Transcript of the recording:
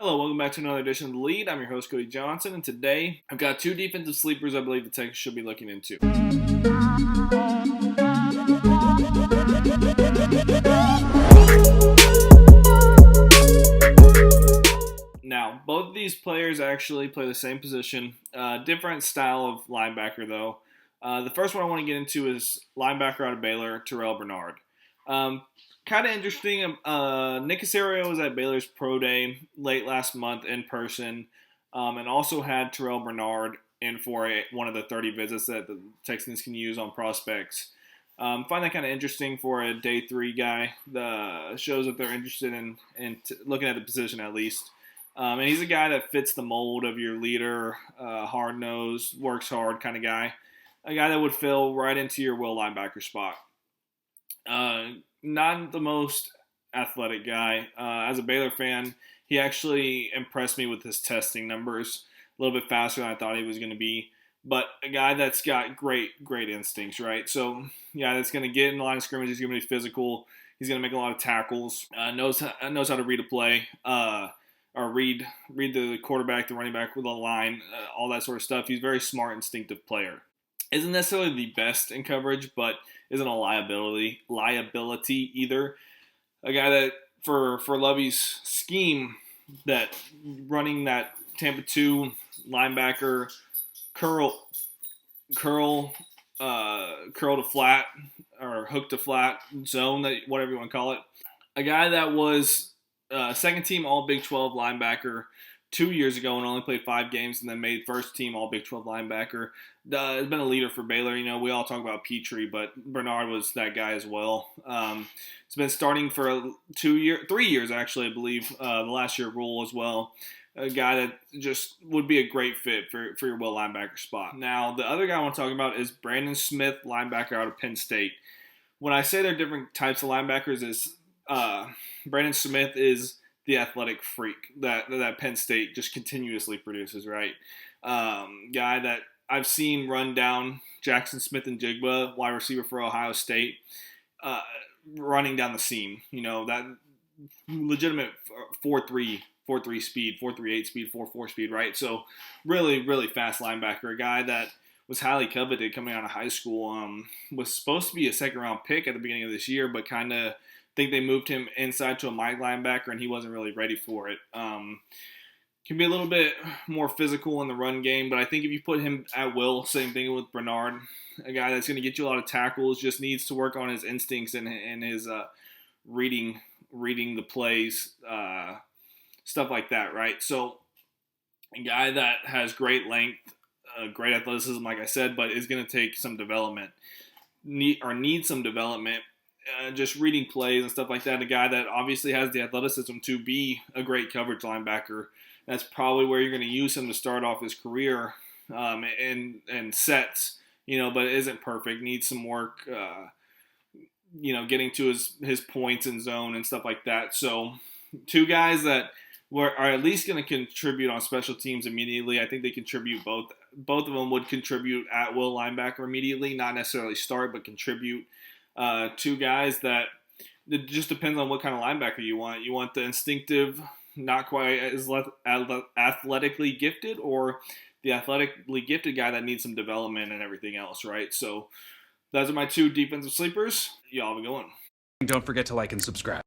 Hello, welcome back to another edition of The Lead. I'm your host, Cody Johnson, and today I've got two defensive sleepers I believe the Texans should be looking into. Now, both of these players actually play the same position, different style of linebacker though. The first one I want to get into is linebacker out of Baylor, Terrell Bernard. Kind of interesting. Nick Caserio was at Baylor's Pro Day late last month in person, and also had Terrell Bernard in for one of the 30 visits that the Texans can use on prospects. Find that kind of interesting for a day 3 guy. The shows that they're interested in looking at the position at least. And he's a guy that fits the mold of your leader, hard-nosed, works hard kind of guy. A guy that would fill right into your will linebacker spot. Not the most athletic guy. As a Baylor fan, he actually impressed me with his testing numbers. A little bit faster than I thought he was going to be. But a guy that's got great instincts, right? So, yeah, that's going to get in the line of scrimmage. He's going to be physical. He's going to make a lot of tackles. Knows how to read a play. Or read the quarterback, the running back with the line, all that sort of stuff. He's a very smart, instinctive player. Isn't necessarily the best in coverage, but isn't a liability either. A guy that for Lovey's scheme, that running that Tampa 2 linebacker curl to flat or hook to flat zone, that whatever you want to call it. A guy that was second team All Big 12 linebacker 2 years ago and only played 5 games, and then made first team All Big 12 linebacker. Has been a leader for Baylor. You know, we all talk about Petrie, but Bernard was that guy as well. He's been starting for 3 years actually, I believe. The last year rule as well. A guy that just would be a great fit for your will linebacker spot. Now, the other guy I want to talk about is Brandon Smith, linebacker out of Penn State. When I say they're different types of linebackers, is Brandon Smith is the athletic freak that Penn State just continuously produces, right? Guy that I've seen run down Jackson Smith and Jigba, wide receiver for Ohio State, running down the seam. You know, that legitimate 4.3 speed, 4.38 speed, 4.4 speed, right? So really fast linebacker, a guy that was highly coveted coming out of high school. Was supposed to be a second-round pick at the beginning of this year, but kind of think they moved him inside to a Mike linebacker, and he wasn't really ready for it. Can be a little bit more physical in the run game, but I think if you put him at will, same thing with Bernard, a guy that's going to get you a lot of tackles, just needs to work on his instincts and his reading the plays, stuff like that, right? So a guy that has great length, great athleticism, like I said, but is going to take some development, need some development. Just reading plays and stuff like that. A guy that obviously has the athleticism to be a great coverage linebacker. That's probably where you're going to use him to start off his career and sets, you know, but it isn't perfect. Needs some work, getting to his points in zone and stuff like that. So two guys that are at least going to contribute on special teams immediately. I think they contribute both. Both of them would contribute at will linebacker immediately, not necessarily start, but contribute. Two guys that it just depends on what kind of linebacker you want. You want the instinctive, not quite as athletically gifted, or the athletically gifted guy that needs some development and everything else, right? So those are my two defensive sleepers. Y'all have a good one. Don't forget to like and subscribe.